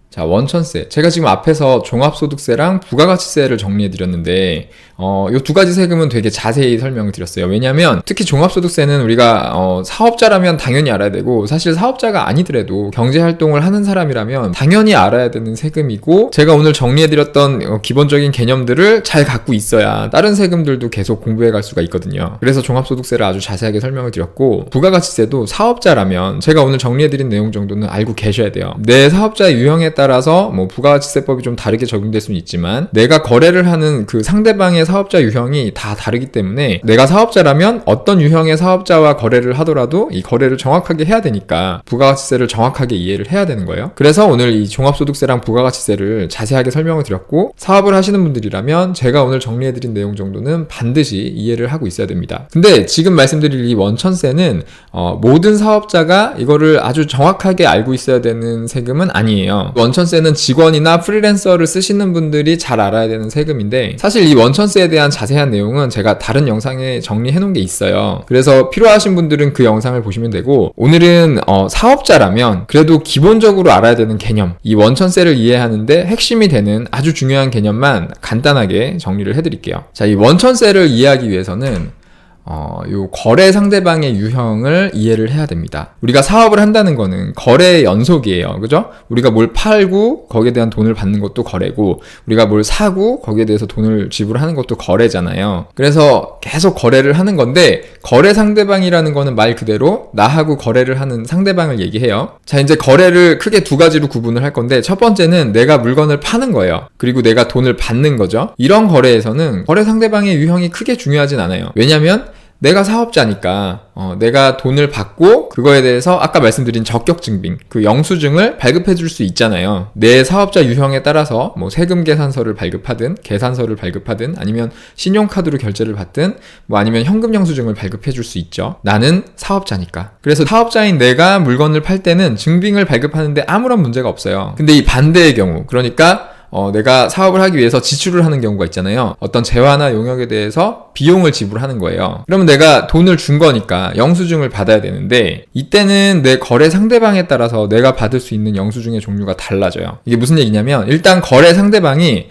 자, 원천세. 제가 지금 앞에서 종합소득세랑 부가가치세를 정리해드렸는데, 요 두 가지 세금은 되게 자세히 설명을 드렸어요. 왜냐면, 특히 종합소득세는 우리가, 사업자라면 당연히 알아야 되고, 사실 사업자가 아니더라도 경제활동을 하는 사람이라면 당연히 알아야 되는 세금이고, 제가 오늘 정리해드렸던 기본적인 개념들을 잘 갖고 있어야 다른 세금들도 계속 공부해 갈 수가 있거든요. 그래서 종합소득세를 아주 자세하게 설명을 드렸고, 부가가치세도 사업자라면 제가 오늘 정리해드린 내용 정도는 알고 계셔야 돼요. 내 사업자의 유형에 따라서 뭐 부가가치세법이 좀 다르게 적용될 수는 있지만 내가 거래를 하는 그 상대방의 사업자 유형이 다 다르기 때문에 내가 사업자라면 어떤 유형의 사업자와 거래를 하더라도 이 거래를 정확하게 해야 되니까 부가가치세를 정확하게 이해를 해야 되는 거예요. 그래서 오늘 이 종합소득세랑 부가가치세를 자세하게 설명을 드렸고, 사업을 하시는 분들이라면 제가 오늘 정리해드린 내용 정도는 반드시 이해를 하고 있어야 됩니다. 근데 지금 말씀드릴 이 원천세는 모든 사업자가 이거를 아주 정확하게 알고 있어야 되는 세금은 아니에요. 원천세는 직원이나 프리랜서를 쓰시는 분들이 잘 알아야 되는 세금인데, 사실 이 원천세에 대한 자세한 내용은 제가 다른 영상에 정리해 놓은 게 있어요. 그래서 필요하신 분들은 그 영상을 보시면 되고, 오늘은 사업자라면 그래도 기본적으로 알아야 되는 개념, 이 원천세를 이해하는데 핵심이 되는 아주 중요한 개념만 간단하게 정리를 해드릴게요. 자, 이 원천세를 이해하기 위해서는 요 거래 상대방의 유형을 이해를 해야 됩니다. 우리가 사업을 한다는 거는 거래의 연속이에요. 그죠? 우리가 뭘 팔고 거기에 대한 돈을 받는 것도 거래고, 우리가 뭘 사고 거기에 대해서 돈을 지불하는 것도 거래잖아요. 그래서 계속 거래를 하는 건데, 거래 상대방이라는 거는 말 그대로 나하고 거래를 하는 상대방을 얘기해요. 자, 이제 거래를 크게 두 가지로 구분을 할 건데, 첫 번째는 내가 물건을 파는 거예요. 그리고 내가 돈을 받는 거죠. 이런 거래에서는 거래 상대방의 유형이 크게 중요하진 않아요. 왜냐면 내가 사업자니까 내가 돈을 받고 그거에 대해서 아까 말씀드린 적격증빙, 그 영수증을 발급해 줄 수 있잖아요. 내 사업자 유형에 따라서 뭐 세금 계산서를 발급하든 계산서를 발급하든 아니면 신용카드로 결제를 받든 뭐 아니면 현금 영수증을 발급해 줄 수 있죠. 나는 사업자니까. 그래서 사업자인 내가 물건을 팔 때는 증빙을 발급하는데 아무런 문제가 없어요. 근데 이 반대의 경우, 그러니까 내가 사업을 하기 위해서 지출을 하는 경우가 있잖아요. 어떤 재화나 용역에 대해서 비용을 지불하는 거예요. 그러면 내가 돈을 준 거니까 영수증을 받아야 되는데, 이때는 내 거래 상대방에 따라서 내가 받을 수 있는 영수증의 종류가 달라져요. 이게 무슨 얘기냐면, 일단 거래 상대방이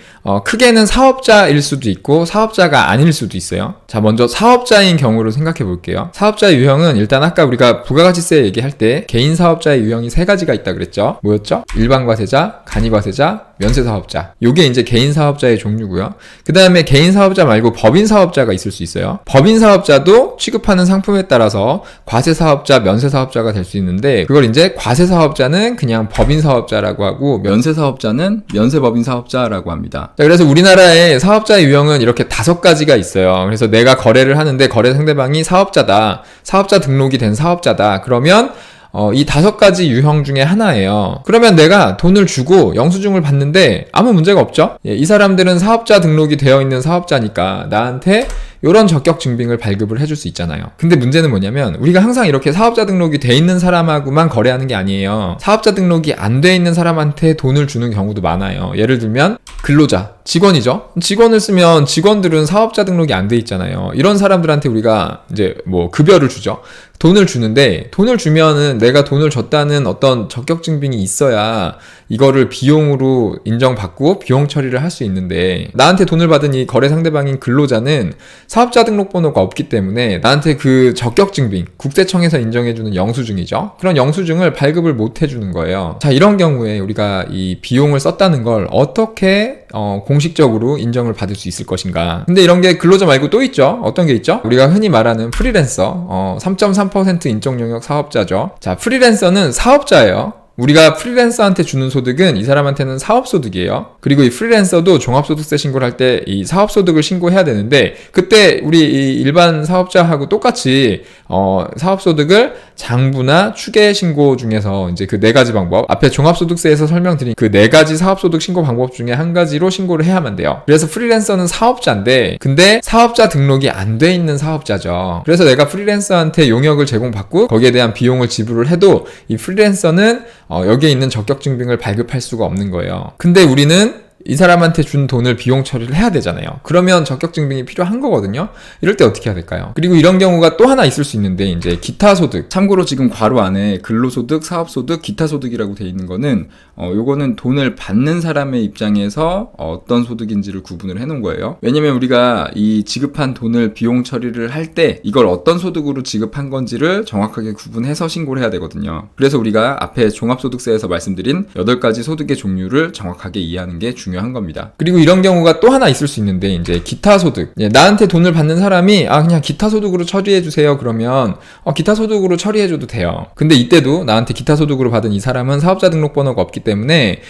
크게는 사업자일 수도 있고 사업자가 아닐 수도 있어요. 자, 먼저 사업자인 경우로 생각해 볼게요. 사업자의 유형은 일단 아까 우리가 부가가치세 얘기할 때 개인 사업자의 유형이 세 가지가 있다 그랬죠. 뭐였죠? 일반 과세자, 간이 과세자, 면세 사업자. 요게 이제 개인 사업자의 종류고요. 그 다음에 개인 사업자 말고 법인 사업자가 있을 수 있어요. 법인 사업자도 취급하는 상품에 따라서 과세 사업자, 면세 사업자가 될 수 있는데, 그걸 이제 과세 사업자는 그냥 법인 사업자라고 하고, 면세 사업자는 면세 법인 사업자라고 합니다. 자, 그래서 우리나라의 사업자의 유형은 이렇게 5가지가 있어요. 그래서 내가 거래를 하는데 거래 상대방이 사업자다, 사업자 등록이 된 사업자다, 그러면 이 5가지 유형 중에 하나예요. 그러면 내가 돈을 주고 영수증을 받는데 아무 문제가 없죠? 이 사람들은 사업자 등록이 되어 있는 사업자니까 나한테 이런 적격 증빙을 발급을 해줄 수 있잖아요. 근데 문제는 뭐냐면, 우리가 항상 이렇게 사업자 등록이 돼 있는 사람하고만 거래하는 게 아니에요. 사업자 등록이 안 돼 있는 사람한테 돈을 주는 경우도 많아요. 예를 들면 근로자, 직원이죠. 직원을 쓰면 직원들은 사업자 등록이 안 돼 있잖아요. 이런 사람들한테 우리가 이제 뭐 급여를 주죠. 돈을 주는데, 돈을 주면은 내가 돈을 줬다는 어떤 적격 증빙이 있어야 이거를 비용으로 인정받고 비용 처리를 할 수 있는데, 나한테 돈을 받은 이 거래 상대방인 근로자는 사업자 등록번호가 없기 때문에 나한테 그 적격 증빙, 국세청에서 인정해주는 영수증이죠. 그런 영수증을 발급을 못 해주는 거예요. 자, 이런 경우에 우리가 이 비용을 썼다는 걸 어떻게 공식적으로 인정을 받을 수 있을 것인가. 근데 이런 게 근로자 말고 또 있죠. 어떤 게 있죠? 우리가 흔히 말하는 프리랜서, 3.3% 인적 영역 사업자죠. 자, 프리랜서는 사업자예요. 우리가 프리랜서한테 주는 소득은 이 사람한테는 사업소득이에요. 그리고 이 프리랜서도 종합소득세 신고를 할 때 이 사업소득을 신고해야 되는데, 그때 우리 이 일반 사업자하고 똑같이 사업소득을 장부나 추계 신고 중에서 이제 그 4가지 방법, 앞에 종합소득세에서 설명드린 그 4가지 사업소득 신고 방법 중에 한 가지로 신고를 해야만 돼요. 그래서 프리랜서는 사업자인데, 근데 사업자 등록이 안 돼 있는 사업자죠. 그래서 내가 프리랜서한테 용역을 제공받고 거기에 대한 비용을 지불을 해도 이 프리랜서는 여기에 있는 적격 증빙을 발급할 수가 없는 거예요. 근데 우리는 이 사람한테 준 돈을 비용 처리를 해야 되잖아요. 그러면 적격증빙이 필요한 거거든요. 이럴 때 어떻게 해야 될까요? 그리고 이런 경우가 또 하나 있을 수 있는데 이제 기타 소득. 참고로 지금 괄호 안에 근로소득, 사업소득, 기타 소득이라고 돼 있는 거는 요거는 돈을 받는 사람의 입장에서 어떤 소득인지를 구분을 해놓은 거예요. 왜냐면 우리가 이 지급한 돈을 비용 처리를 할 때 이걸 어떤 소득으로 지급한 건지를 정확하게 구분해서 신고를 해야 되거든요. 그래서 우리가 앞에 종합소득세에서 말씀드린 8가지 소득의 종류를 정확하게 이해하는 게 중요한 겁니다. 그리고 이런 경우가 또 하나 있을 수 있는데 이제 기타 소득. 나한테 돈을 받는 사람이 그냥 기타 소득으로 처리해 주세요. 그러면 기타 소득으로 처리해 줘도 돼요. 근데 이때도 나한테 기타 소득으로 받은 이 사람은 사업자 등록번호가 없기 때문에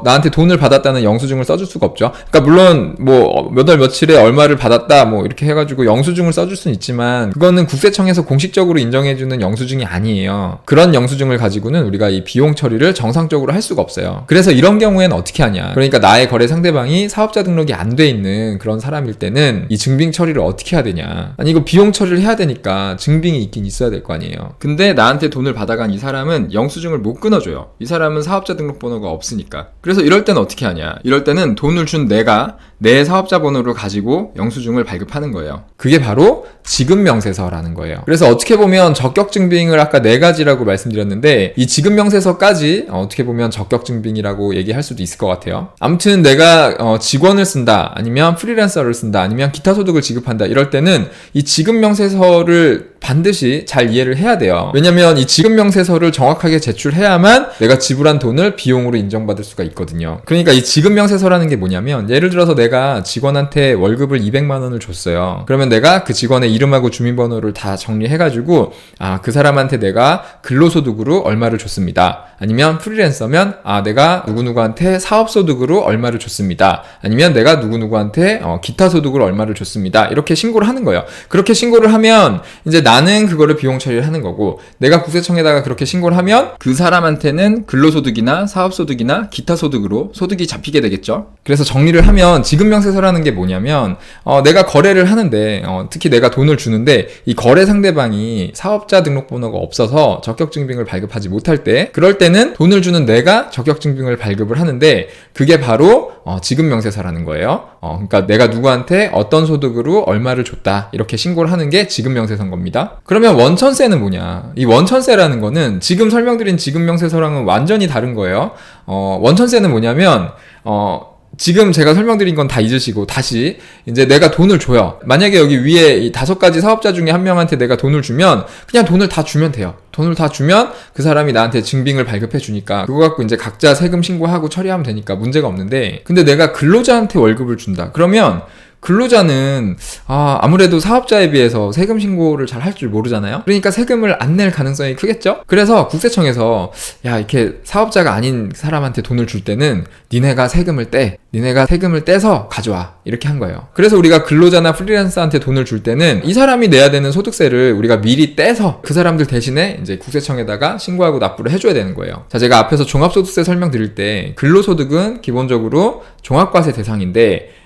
나한테 돈을 받았다는 영수증을 써줄 수가 없죠. 그러니까 물론 뭐 몇 월 며칠에 얼마를 받았다 뭐 이렇게 해가지고 영수증을 써줄 수는 있지만 그거는 국세청에서 공식적으로 인정해주는 영수증이 아니에요. 그런 영수증을 가지고는 우리가 이 비용 처리를 정상적으로 할 수가 없어요. 그래서 이런 경우에는 어떻게 하냐. 그러니까 나의 거래 상대방이 사업자 등록이 안 돼 있는 그런 사람일 때는 이 증빙 처리를 어떻게 해야 되냐. 아니 이거 비용 처리를 해야 되니까 증빙이 있긴 있어야 될 거 아니에요. 근데 나한테 돈을 받아간 이 사람은 영수증을 못 끊어줘요. 이 사람은 사업자 등록번호가 없으니까. 그래서 이럴 때는 어떻게 하냐. 이럴 때는 돈을 준 내가 내 사업자 번호를 가지고 영수증을 발급하는 거예요. 그게 바로 지급명세서라는 거예요. 그래서 어떻게 보면 적격증빙을 아까 4가지라고 말씀드렸는데 이 지급명세서까지 어떻게 보면 적격증빙이라고 얘기할 수도 있을 것 같아요. 아무튼 내가 직원을 쓴다, 아니면 프리랜서를 쓴다, 아니면 기타 소득을 지급한다 이럴 때는 이 지급명세서를 반드시 잘 이해를 해야 돼요. 왜냐면 이 지급명세서를 정확하게 제출해야만 내가 지불한 돈을 비용으로 인정받을 수가 있거든요. 그러니까 이 지급명세서라는 게 뭐냐면 예를 들어서 내가 직원한테 월급을 200만 원을 줬어요. 그러면 내가 그 직원의 이름하고 주민번호를 다 정리해가지고 그 사람한테 내가 근로소득으로 얼마를 줬습니다. 아니면 프리랜서면 내가 누구누구한테 사업소득으로 얼마를 줬습니다. 아니면 내가 누구누구한테 기타 소득으로 얼마를 줬습니다. 이렇게 신고를 하는 거예요. 그렇게 신고를 하면 이제 나는 그거를 비용 처리를 하는 거고 내가 국세청에다가 그렇게 신고를 하면 그 사람한테는 근로소득이나 사업소득이나 기타 소득으로 소득이 잡히게 되겠죠. 그래서 정리를 하면 지급명세서라는 게 뭐냐면 내가 거래를 하는데 특히 내가 돈을 주는데 이 거래 상대방이 사업자 등록번호가 없어서 적격증빙을 발급하지 못할 때 그럴 때는 돈을 주는 내가 적격증빙을 발급을 하는데 그게 바로 지급명세서라는 거예요. 그러니까 내가 누구한테 어떤 소득으로 얼마를 줬다 이렇게 신고를 하는 게 지급명세서인 겁니다. 그러면 원천세는 뭐냐? 이 원천세라는 거는 지금 설명드린 지급명세서랑은 완전히 다른 거예요. 원천세는 뭐냐면 지금 제가 설명드린 건 다 잊으시고 다시 이제 내가 돈을 줘요. 만약에 여기 위에 이 5가지 사업자 중에 한 명한테 내가 돈을 주면 그냥 돈을 다 주면 돼요. 돈을 다 주면 그 사람이 나한테 증빙을 발급해 주니까 그거 갖고 이제 각자 세금 신고하고 처리하면 되니까 문제가 없는데 근데 내가 근로자한테 월급을 준다. 그러면 근로자는 아무래도 사업자에 비해서 세금 신고를 잘 할 줄 모르잖아요. 그러니까 세금을 안 낼 가능성이 크겠죠. 그래서 국세청에서 이렇게 사업자가 아닌 사람한테 돈을 줄 때는 니네가 세금을 떼서 가져와 이렇게 한 거예요. 그래서 우리가 근로자나 프리랜서한테 돈을 줄 때는 이 사람이 내야 되는 소득세를 우리가 미리 떼서 그 사람들 대신에 이제 국세청에다가 신고하고 납부를 해줘야 되는 거예요. 자, 제가 앞에서 종합소득세 설명드릴 때 근로소득은 기본적으로 종합과세 대상인데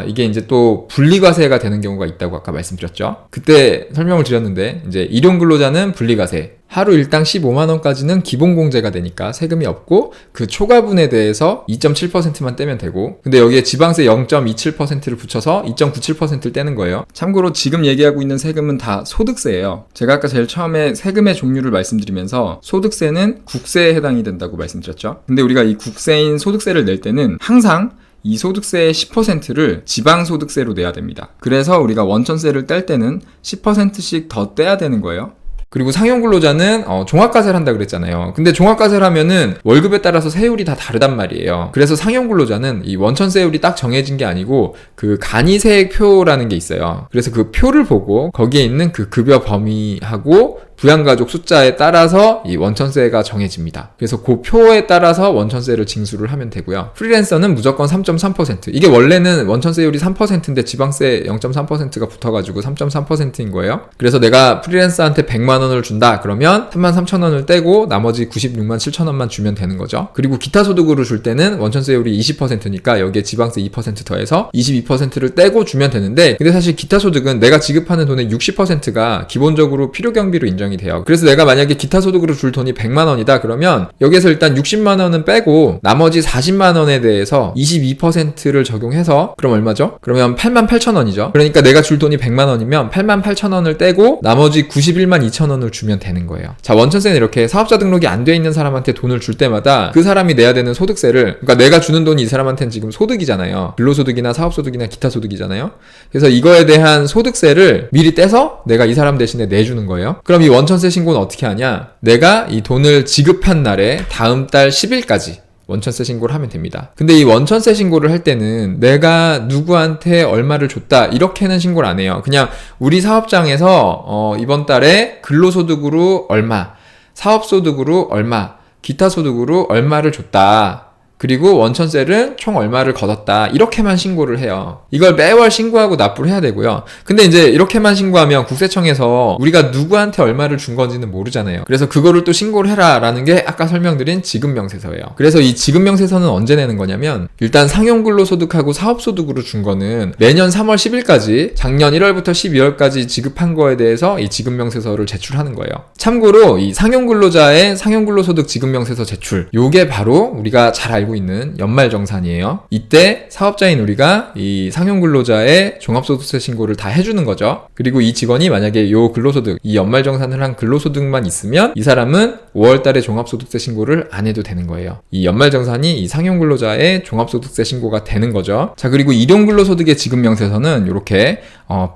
이게 이제 또 분리과세가 되는 경우가 있다고 아까 말씀드렸죠. 그때 설명을 드렸는데 이제 일용근로자는 분리과세, 하루 일당 15만원까지는 기본공제가 되니까 세금이 없고 그 초과분에 대해서 2.7%만 떼면 되고 근데 여기에 지방세 0.27%를 붙여서 2.97%를 떼는 거예요. 참고로 지금 얘기하고 있는 세금은 다 소득세예요. 제가 아까 제일 처음에 세금의 종류를 말씀드리면서 소득세는 국세에 해당이 된다고 말씀드렸죠. 근데 우리가 이 국세인 소득세를 낼 때는 항상 이 소득세의 10%를 지방소득세로 내야 됩니다. 그래서 우리가 원천세를 뗄 때는 10%씩 더 떼야 되는 거예요. 그리고 상용근로자는 종합과세를 한다 그랬잖아요. 근데 종합과세를 하면은 월급에 따라서 세율이 다 다르단 말이에요. 그래서 상용근로자는 이 원천세율이 딱 정해진 게 아니고 그 간이세액표라는 게 있어요. 그래서 그 표를 보고 거기에 있는 그 급여 범위하고 부양가족 숫자에 따라서 이 원천세가 정해집니다. 그래서 그 표에 따라서 원천세를 징수를 하면 되고요. 프리랜서는 무조건 3.3%. 이게 원래는 원천세율이 3%인데 지방세 0.3%가 붙어가지고 3.3%인 거예요. 그래서 내가 프리랜서한테 100만 원을 준다 그러면 33,000원을 떼고 나머지 96만 7천원만 주면 되는 거죠. 그리고 기타 소득으로 줄 때는 원천세율이 20%니까 여기에 지방세 2% 더해서 22%를 떼고 주면 되는데 근데 사실 기타 소득은 내가 지급하는 돈의 60%가 기본적으로 필요경비로 인정해 반영이 돼요. 그래서 내가 만약에 기타 소득으로 줄 돈이 100만 원이다 그러면 여기에서 일단 60만 원은 빼고 나머지 40만 원에 대해서 22%를 적용해서 그럼 얼마죠? 그러면 8만 8천 원이죠. 그러니까 내가 줄 돈이 100만 원이면 8만 8천 원을 떼고 나머지 91만 2천 원을 주면 되는 거예요. 자, 원천세는 이렇게 사업자 등록이 안 돼 있는 사람한테 돈을 줄 때마다 그 사람이 내야 되는 소득세를, 그러니까 내가 주는 돈이 이 사람한테는 지금 소득이잖아요. 근로소득이나 사업소득이나 기타 소득이잖아요. 그래서 이거에 대한 소득세를 미리 떼서 내가 이 사람 대신에 내주는 거예요. 그럼 이 원천세 신고는 어떻게 하냐? 내가 이 돈을 지급한 날에 다음 달 10일까지 원천세 신고를 하면 됩니다. 근데 이 원천세 신고를 할 때는 내가 누구한테 얼마를 줬다 이렇게는 신고를 안 해요. 그냥 우리 사업장에서 이번 달에 근로소득으로 얼마, 사업소득으로 얼마, 기타 소득으로 얼마를 줬다. 그리고 원천세를 총 얼마를 걷었다. 이렇게만 신고를 해요. 이걸 매월 신고하고 납부를 해야 되고요. 근데 이제 이렇게만 신고하면 국세청에서 우리가 누구한테 얼마를 준 건지는 모르잖아요. 그래서 그거를 또 신고를 해라 라는 게 아까 설명드린 지급명세서예요. 그래서 이 지급명세서는 언제 내는 거냐면 일단 상용근로소득하고 사업소득으로 준 거는 매년 3월 10일까지 작년 1월부터 12월까지 지급한 거에 대해서 이 지급명세서를 제출하는 거예요. 참고로 이 상용근로자의 상용근로소득 지급명세서 제출, 요게 바로 우리가 잘 알고 있는 연말정산이에요. 이때 사업자인 우리가 이 상용근로자의 종합소득세 신고를 다 해주는 거죠. 그리고 이 직원이 만약에 요 근로소득, 이 연말정산을 한 근로소득만 있으면 이 사람은 5월달에 종합소득세 신고를 안 해도 되는 거예요. 이 연말정산이 이 상용근로자의 종합소득세 신고가 되는 거죠. 자, 그리고 일용근로소득의 지급명세서는 이렇게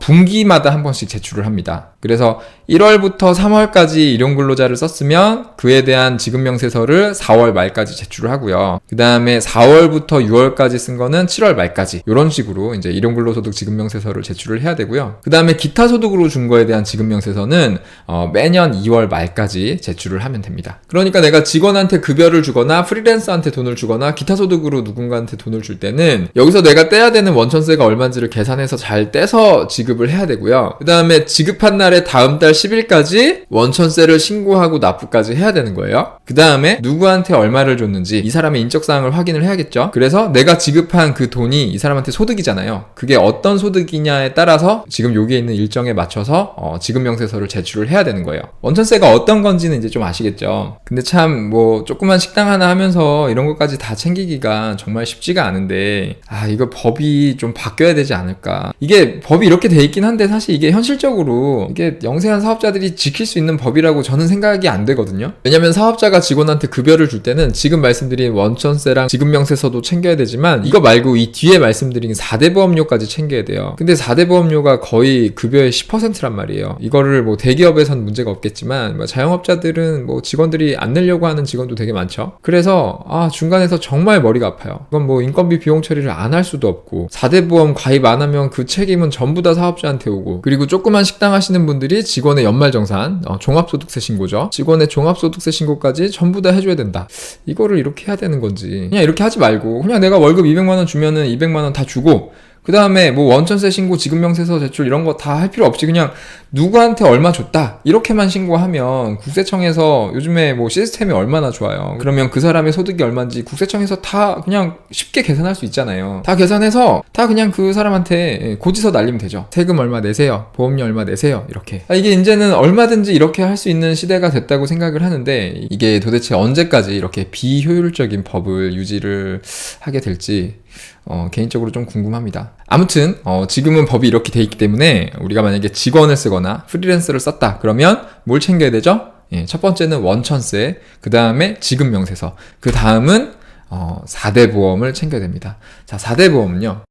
분기마다 한 번씩 제출을 합니다. 그래서 1월부터 3월까지 일용근로자를 썼으면 그에 대한 지급명세서를 4월 말까지 제출을 하고요. 그 다음에 4월부터 6월까지 쓴 거는 7월 말까지 이런 식으로 이제 일용근로소득 지급명세서를 제출을 해야 되고요. 그 다음에 기타 소득으로 준 거에 대한 지급명세서는 매년 2월 말까지 제출을 하면 됩니다. 그러니까 내가 직원한테 급여를 주거나 프리랜서한테 돈을 주거나 기타 소득으로 누군가한테 돈을 줄 때는 여기서 내가 떼야 되는 원천세가 얼마인지를 계산해서 잘 떼서 지급을 해야 되고요. 그 다음에 지급한 날에 다음 달 10일까지 원천세를 신고하고 납부까지 해야 되는 거예요. 그 다음에 누구한테 얼마를 줬는지 이 사람의 인적사항을 확인을 해야겠죠. 그래서 내가 지급한 그 돈이 이 사람한테 소득이잖아요. 그게 어떤 소득이냐에 따라서 지금 여기에 있는 일정에 맞춰서 지급명세서를 제출을 해야 되는 거예요. 원천세가 어떤 건지는 이제 좀 아시겠죠. 근데 참 뭐 조그만 식당 하나 하면서 이런 것까지 다 챙기기가 정말 쉽지가 않은데 이거 법이 좀 바뀌어야 되지 않을까. 이게 법이 이렇게 돼 있긴 한데 사실 이게 현실적으로 이게 영세한 사업자들이 지킬 수 있는 법이라고 저는 생각이 안 되거든요. 왜냐면 사업자가 직원한테 급여를 줄 때는 지금 말씀드린 원천세랑 지급명세서도 챙겨야 되지만 이거 말고 이 뒤에 말씀드린 4대 보험료까지 챙겨야 돼요. 근데 4대 보험료가 거의 급여의 10%란 말이에요. 이거를 뭐 대기업에선 문제가 없겠지만 뭐 자영업자들은 뭐 직원들이 안 내려고 하는 직원도 되게 많죠. 그래서 중간에서 정말 머리가 아파요. 이건 뭐 인건비 비용 처리를 안 할 수도 없고 4대 보험 가입 안 하면 그 책임은 전부 다 사업자한테 오고, 그리고 조그만 식당 하시는 분들이 직원의 연말정산, 종합소득세 신고죠. 직원의 종합소득세 신고까지 전부 다 해줘야 된다. 이거를 이렇게 해야 되는 건지 그냥 이렇게 하지 말고 그냥 내가 월급 200만 원 주면은 200만 원 다 주고 그 다음에 뭐 원천세 신고, 지급명세서 제출 이런 거 다 할 필요 없이 그냥 누구한테 얼마 줬다 이렇게만 신고하면 국세청에서 요즘에 뭐 시스템이 얼마나 좋아요. 그러면 그 사람의 소득이 얼마인지 국세청에서 다 그냥 쉽게 계산할 수 있잖아요. 다 계산해서 다 그냥 그 사람한테 고지서 날리면 되죠. 세금 얼마 내세요, 보험료 얼마 내세요, 이렇게. 이게 이제는 얼마든지 이렇게 할 수 있는 시대가 됐다고 생각을 하는데 이게 도대체 언제까지 이렇게 비효율적인 법을 유지를 하게 될지 개인적으로 좀 궁금합니다. 아무튼 지금은 법이 이렇게 돼 있기 때문에 우리가 만약에 직원을 쓰거나 프리랜서를 썼다 그러면 뭘 챙겨야 되죠? 첫 번째는 원천세, 그 다음에 지급명세서, 그 다음은 4대 보험을 챙겨야 됩니다. 자, 4대 보험은요,